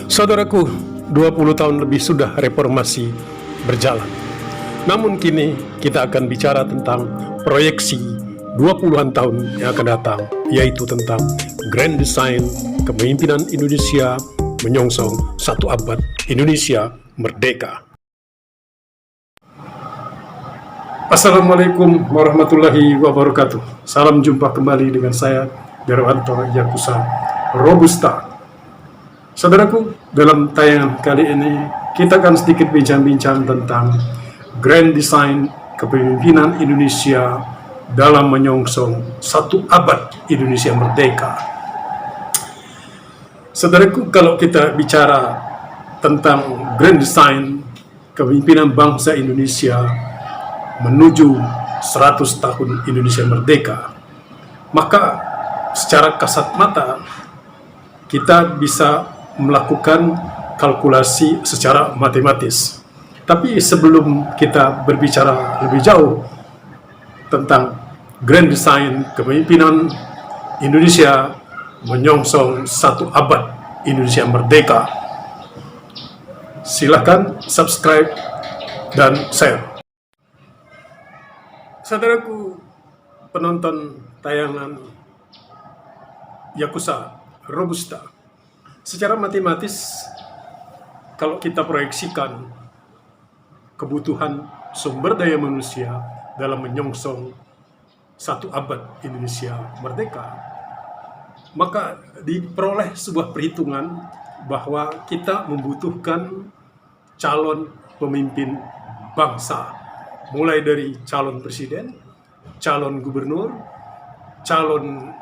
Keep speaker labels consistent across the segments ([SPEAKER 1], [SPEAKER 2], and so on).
[SPEAKER 1] Saudaraku, 20 tahun lebih sudah reformasi berjalan. Namun kini kita akan bicara tentang proyeksi 20-an tahun yang akan datang, yaitu tentang Grand Design Kepemimpinan Indonesia menyongsong 1 abad Indonesia Merdeka. Assalamualaikum warahmatullahi wabarakatuh. Salam jumpa kembali dengan saya, Darwanto Yakusa Robusta. Saudaraku, dalam tayangan kali ini kita akan sedikit bincang-bincang tentang Grand Design Kepemimpinan Indonesia dalam menyongsong 1 abad Indonesia Merdeka. Saudaraku, kalau kita bicara tentang Grand Design Kepemimpinan Bangsa Indonesia menuju 100 tahun Indonesia Merdeka, maka secara kasat mata kita bisa melakukan kalkulasi secara matematis. Tapi sebelum kita berbicara lebih jauh tentang Grand Design Kepemimpinan Indonesia menyongsong 1 abad Indonesia Merdeka, silakan subscribe dan share. Saudaraku penonton tayangan Yakusa Robusta, secara matematis kalau kita proyeksikan kebutuhan sumber daya manusia dalam menyongsong 1 abad Indonesia Merdeka, maka diperoleh sebuah perhitungan bahwa kita membutuhkan calon pemimpin bangsa, mulai dari calon presiden, calon gubernur, calon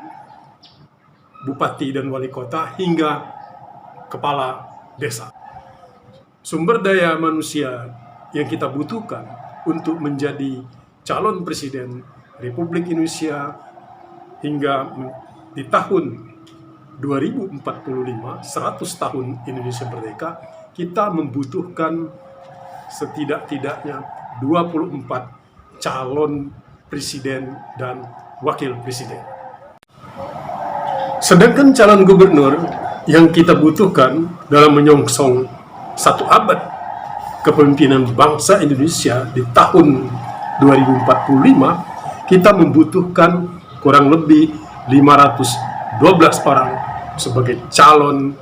[SPEAKER 1] bupati dan wali kota, hingga kepala desa. Sumber daya manusia yang kita butuhkan untuk menjadi calon presiden Republik Indonesia hingga di tahun 2045, 100 tahun Indonesia Merdeka, kita membutuhkan setidak-tidaknya 24 calon presiden dan wakil presiden. Sedangkan calon gubernur yang kita butuhkan dalam menyongsong 1 abad kepemimpinan bangsa Indonesia di tahun 2045, kita membutuhkan kurang lebih 512 orang sebagai calon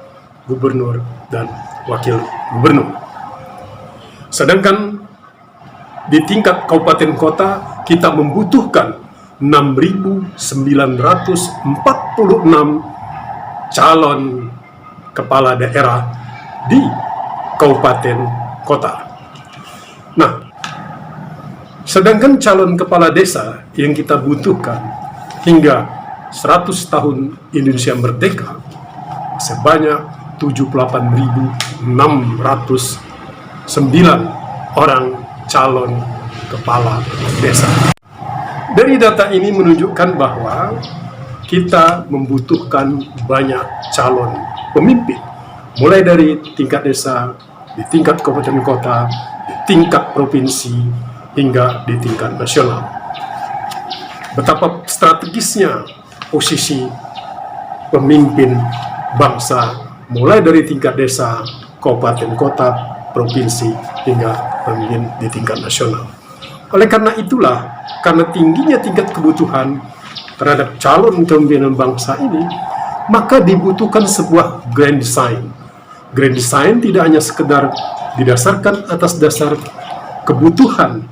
[SPEAKER 1] gubernur dan wakil gubernur. Sedangkan di tingkat kabupaten kota kita membutuhkan 6.946 calon kepala daerah di kabupaten kota. Nah, sedangkan calon kepala desa yang kita butuhkan hingga 100 tahun Indonesia Merdeka sebanyak 78.609 orang calon kepala desa. Dari data ini menunjukkan bahwa kita membutuhkan banyak calon pemimpin, mulai dari tingkat desa, di tingkat kabupaten kota, di tingkat provinsi, hingga di tingkat nasional. Betapa strategisnya posisi pemimpin bangsa, mulai dari tingkat desa, kabupaten kota, provinsi, hingga pemimpin di tingkat nasional. Oleh karena itulah, karena tingginya tingkat kebutuhan terhadap calon kepemimpinan bangsa ini, maka dibutuhkan sebuah grand design. Grand design tidak hanya sekedar didasarkan atas dasar kebutuhan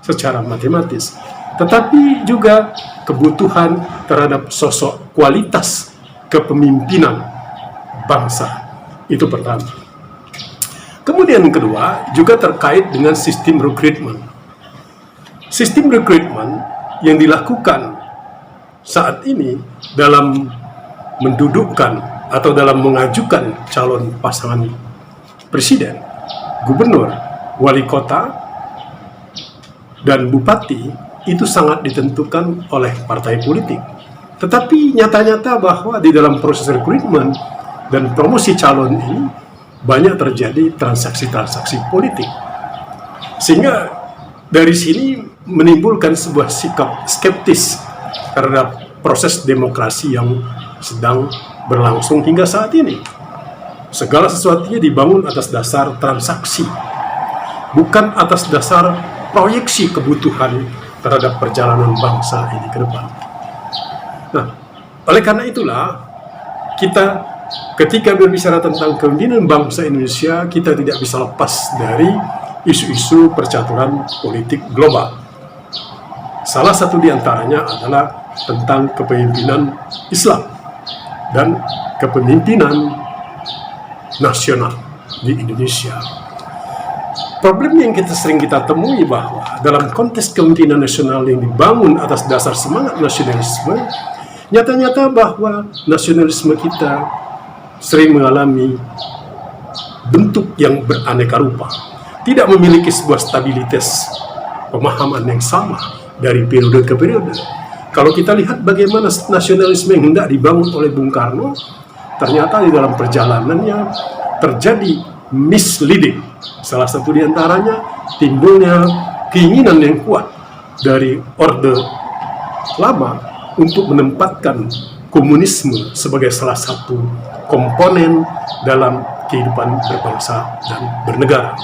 [SPEAKER 1] secara matematis, tetapi juga kebutuhan terhadap sosok kualitas kepemimpinan bangsa. Itu pertama. Kemudian yang kedua juga terkait dengan sistem rekrutmen. Sistem rekrutmen yang dilakukan saat ini dalam mendudukkan atau dalam mengajukan calon pasangan presiden, gubernur, wali kota, dan bupati itu sangat ditentukan oleh partai politik. Tetapi nyata-nyata bahwa di dalam proses rekrutmen dan promosi calon ini banyak terjadi transaksi-transaksi politik. Sehingga dari sini menimbulkan sebuah sikap skeptis terhadap proses demokrasi yang sedang berlangsung hingga saat ini. segala sesuatunya dibangun atas dasar transaksi, bukan atas dasar proyeksi kebutuhan terhadap perjalanan bangsa ini ke depan. Nah, oleh karena itulah kita ketika berbicara tentang kepemimpinan bangsa Indonesia, kita tidak bisa lepas dari isu-isu percaturan politik global. Salah satu di antaranya adalah tentang kepemimpinan Islam dan kepemimpinan nasional di Indonesia. Problem yang sering kita temui bahwa dalam konteks kepemimpinan nasional yang dibangun atas dasar semangat nasionalisme, nyata-nyata bahwa nasionalisme kita sering mengalami bentuk yang beraneka rupa, tidak memiliki sebuah stabilitas pemahaman yang sama dari periode ke periode. Kalau kita lihat bagaimana nasionalisme yang hendak dibangun oleh Bung Karno, ternyata di dalam perjalanannya terjadi misleading. Salah satu di antaranya timbulnya keinginan yang kuat dari Orde Lama untuk menempatkan komunisme sebagai salah satu komponen dalam kehidupan berbangsa dan bernegara.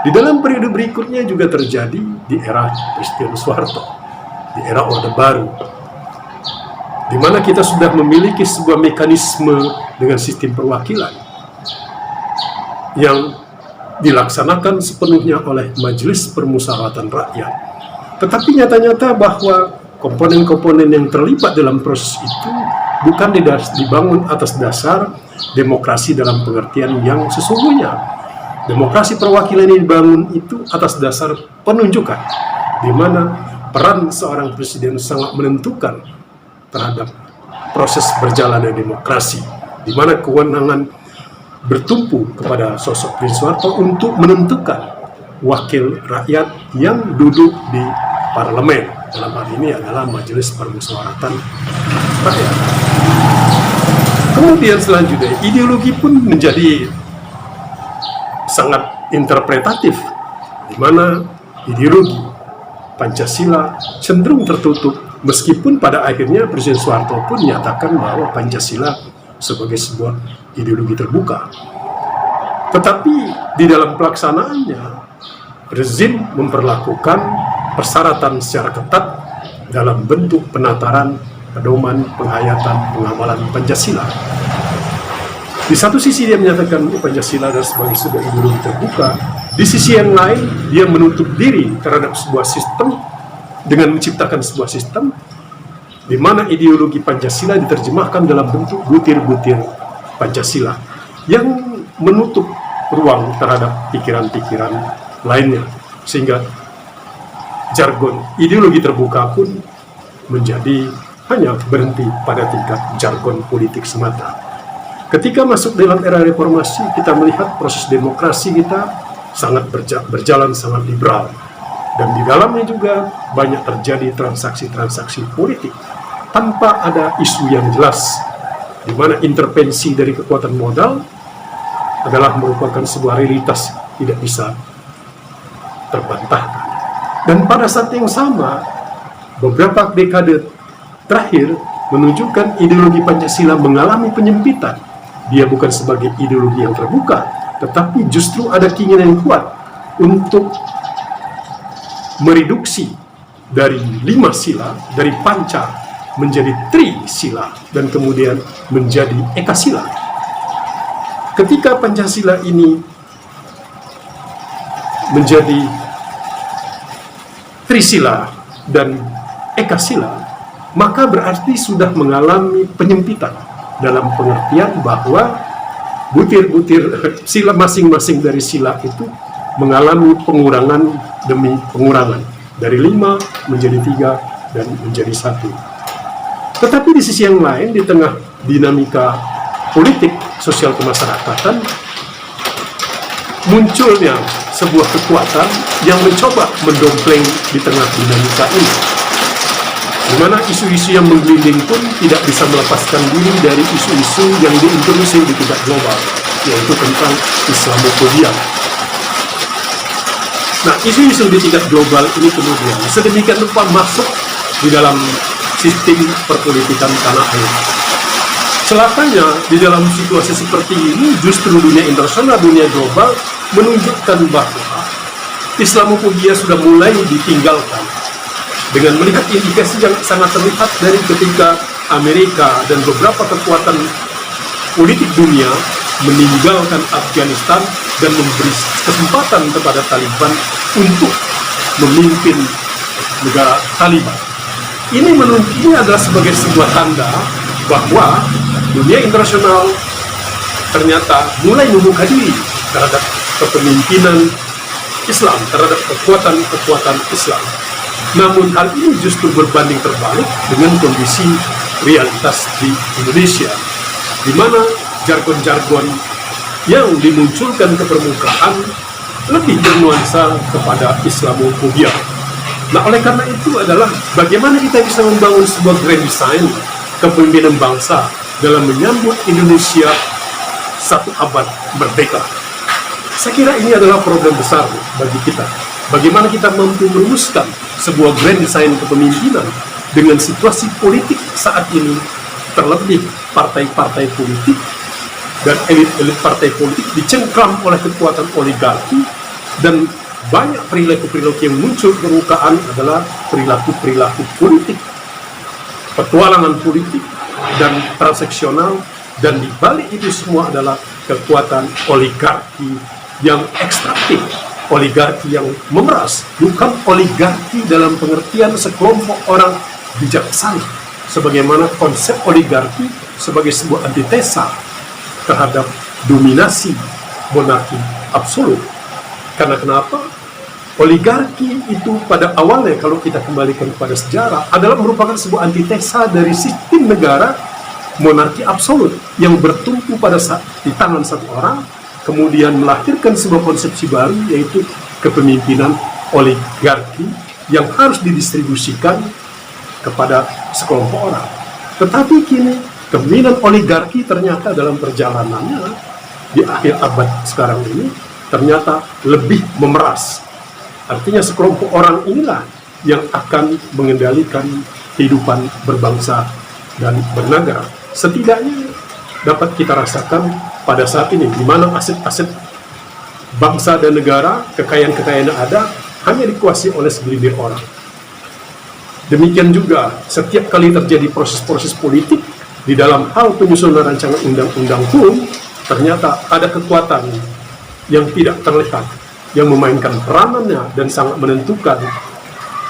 [SPEAKER 1] Di dalam periode berikutnya juga terjadi di era Presiden Soeharto, di era Orde Baru, di mana kita sudah memiliki sebuah mekanisme dengan sistem perwakilan yang dilaksanakan sepenuhnya oleh Majelis Permusyawaratan Rakyat. Tetapi nyata-nyata bahwa komponen-komponen yang terlibat dalam proses itu bukan dibangun atas dasar demokrasi dalam pengertian yang sesungguhnya. Demokrasi perwakilan yang dibangun itu atas dasar penunjukan, di mana peran seorang presiden sangat menentukan terhadap proses berjalannya demokrasi, di mana kewenangan bertumpu kepada sosok Presiden Soeharto untuk menentukan wakil rakyat yang duduk di parlemen. Dalam hal ini adalah Majelis Permusyawaratan Rakyat. Kemudian selanjutnya ideologi pun menjadi sangat interpretatif, di mana ideologi Pancasila cenderung tertutup, meskipun pada akhirnya Presiden Soeharto pun menyatakan bahwa Pancasila sebagai sebuah ideologi terbuka. Tetapi di dalam pelaksanaannya, rezim memperlakukan persyaratan secara ketat dalam bentuk penataran, pedoman, penghayatan, pengamalan Pancasila. Di satu sisi dia menyatakan Pancasila adalah sebagai sebuah ideologi terbuka, di sisi yang lain dia menutup diri terhadap sebuah sistem dengan menciptakan sebuah sistem di mana ideologi Pancasila diterjemahkan dalam bentuk butir-butir Pancasila yang menutup ruang terhadap pikiran-pikiran lainnya, sehingga jargon ideologi terbuka pun menjadi hanya berhenti pada tingkat jargon politik semata. Ketika masuk dalam era reformasi, kita melihat proses demokrasi kita sangat berjalan sangat liberal, dan di dalamnya juga banyak terjadi transaksi-transaksi politik tanpa ada isu yang jelas, di mana intervensi dari kekuatan modal adalah merupakan sebuah realitas tidak bisa terbantahkan. Dan pada saat yang sama, beberapa dekade terakhir menunjukkan ideologi Pancasila mengalami penyempitan. Dia bukan sebagai ideologi yang terbuka, tetapi justru ada keinginan yang kuat untuk mereduksi dari 5 sila, dari panca menjadi trisila, dan kemudian menjadi ekasila. Ketika Pancasila ini menjadi trisila dan ekasila, maka berarti sudah mengalami penyempitan dalam pengertian bahwa butir-butir sila masing-masing dari sila itu mengalami pengurangan demi pengurangan, dari 5 menjadi 3 dan menjadi 1. Tetapi di sisi yang lain, di tengah dinamika politik sosial kemasyarakatan, munculnya sebuah kekuatan yang mencoba mendompleng di tengah dinamika ini, di mana isu-isu yang menggelinding pun tidak bisa melepaskan diri dari isu-isu yang diintroduksi di tingkat global, yaitu tentang Islamophobia. Nah, isu-isu di tingkat global ini kemudian sedemikian rupa masuk di dalam sistem perpolitikan tanah air. Celakanya di dalam situasi seperti ini justru dunia internasional, dunia global menunjukkan bahwa Islamophobia sudah mulai ditinggalkan dengan melihat indikasi yang sangat terlihat dari ketika Amerika dan beberapa kekuatan politik dunia meninggalkan Afghanistan dan memberi kesempatan kepada Taliban untuk memimpin negara Taliban. Ini adalah sebagai sebuah tanda bahwa dunia internasional ternyata mulai membuka diri terhadap kepemimpinan Islam, terhadap kekuatan-kekuatan Islam. Namun hal ini justru berbanding terbalik dengan kondisi realitas di Indonesia, di mana jargon-jargon yang dimunculkan ke permukaan lebih bernuansa kepada Islamophobia. Nah, oleh karena itu adalah bagaimana kita bisa membangun sebuah grand design kepemimpinan bangsa dalam menyambut Indonesia 1 abad merdeka. Saya kira ini adalah problem besar bagi kita. Bagaimana kita mampu merumuskan sebuah grand design kepemimpinan dengan situasi politik saat ini, terlebih partai-partai politik dan elit-elit partai politik dicengkram oleh kekuatan oligarki, dan banyak perilaku-perilaku yang muncul ke permukaan adalah perilaku-perilaku politik, petualangan politik dan transaksional, dan di balik itu semua adalah kekuatan oligarki yang ekstraktif, oligarki yang memeras, bukan oligarki dalam pengertian sekelompok orang bijaksana, sebagaimana konsep oligarki sebagai sebuah antitesa terhadap dominasi monarki absolut. Karena kenapa? Oligarki itu pada awalnya, kalau kita kembalikan kepada sejarah, adalah merupakan sebuah antitesa dari sistem negara monarki absolut yang bertumpu pada di tangan satu orang, kemudian melahirkan sebuah konsepsi baru, yaitu kepemimpinan oligarki yang harus didistribusikan kepada sekelompok orang. Tetapi kini kepemimpinan oligarki ternyata dalam perjalanannya di akhir abad sekarang ini ternyata lebih memeras. Artinya sekelompok orang inilah yang akan mengendalikan kehidupan berbangsa dan bernegara. Setidaknya dapat kita rasakan pada saat ini, di mana aset-aset bangsa dan negara, kekayaan-kekayaan yang ada, hanya dikuasai oleh segelintir orang. Demikian juga setiap kali terjadi proses-proses politik di dalam hal penyusunan rancangan undang-undang pun, ternyata ada kekuatan yang tidak terlihat yang memainkan peranannya dan sangat menentukan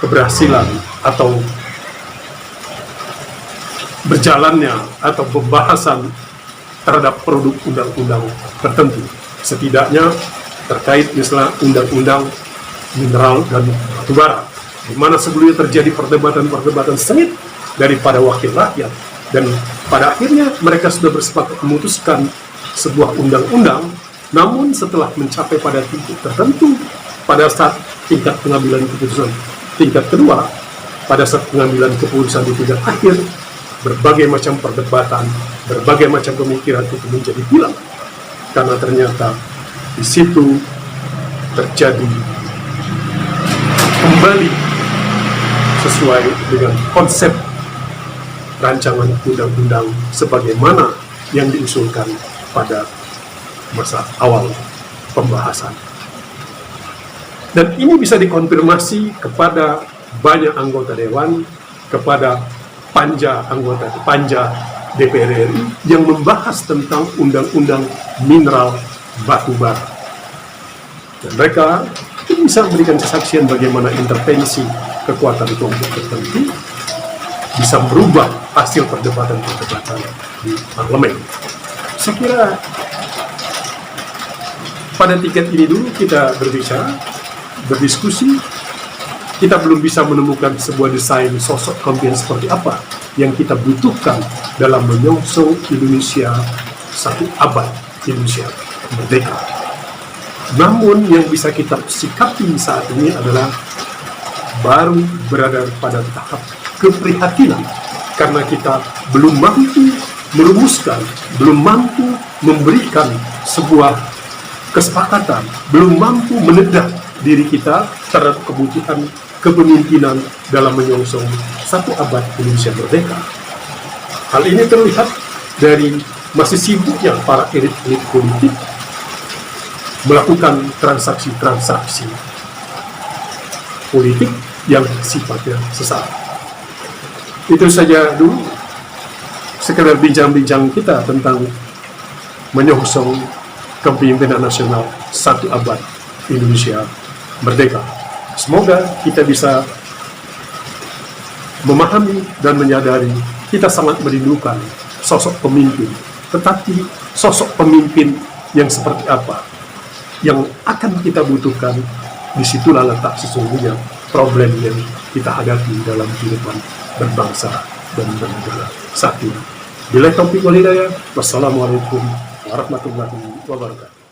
[SPEAKER 1] keberhasilan atau berjalannya atau pembahasan terhadap produk undang-undang tertentu. Setidaknya terkait misalnya undang-undang mineral dan batubara, di mana sebelumnya terjadi perdebatan-perdebatan sengit daripada wakil rakyat, dan pada akhirnya mereka sudah bersepakat memutuskan sebuah undang-undang. Namun setelah mencapai pada titik tertentu, pada saat tingkat pengambilan keputusan tingkat kedua, pada saat pengambilan keputusan di tingkat akhir, berbagai macam perdebatan, berbagai macam pemikiran itu menjadi hilang, karena ternyata di situ terjadi kembali sesuai dengan konsep rancangan undang-undang sebagaimana yang diusulkan pada masa awal pembahasan. Dan ini bisa dikonfirmasi kepada banyak anggota dewan, kepada panja DPR RI yang membahas tentang undang-undang mineral batubara. Dan mereka bisa memberikan kesaksian bagaimana intervensi kekuatan kelompok tertentu bisa merubah hasil perdebatan-perdebatan di parlemen. Saya kira pada tingkat ini dulu kita berbicara, berdiskusi. Kita belum bisa menemukan sebuah desain sosok kepemimpinan seperti apa yang kita butuhkan dalam menyongsong Indonesia 1 abad, Indonesia merdeka. Namun yang bisa kita sikapi saat ini adalah baru berada pada tahap keprihatinan, karena kita belum mampu merumuskan, belum mampu memberikan sebuah kesepakatan, belum mampu menedah diri kita terhadap kebutuhan kepemimpinan dalam menyongsong 1 abad Indonesia merdeka. Hal ini terlihat dari masih sibuknya para elit-elit politik melakukan transaksi-transaksi politik yang sifatnya sesat. Itu saja dulu sekedar bincang-bincang kita tentang menyongsong kepemimpinan nasional 1 abad Indonesia merdeka. Semoga kita bisa memahami dan menyadari kita sangat merindukan sosok pemimpin, tetapi sosok pemimpin yang seperti apa yang akan kita butuhkan, disitulah letak sesungguhnya problem yang kita hadapi dalam kehidupan berbangsa dan bernegara saat ini. Bila taufiq wal hidayah, wassalamualaikum warahmatullahi wabarakatuh.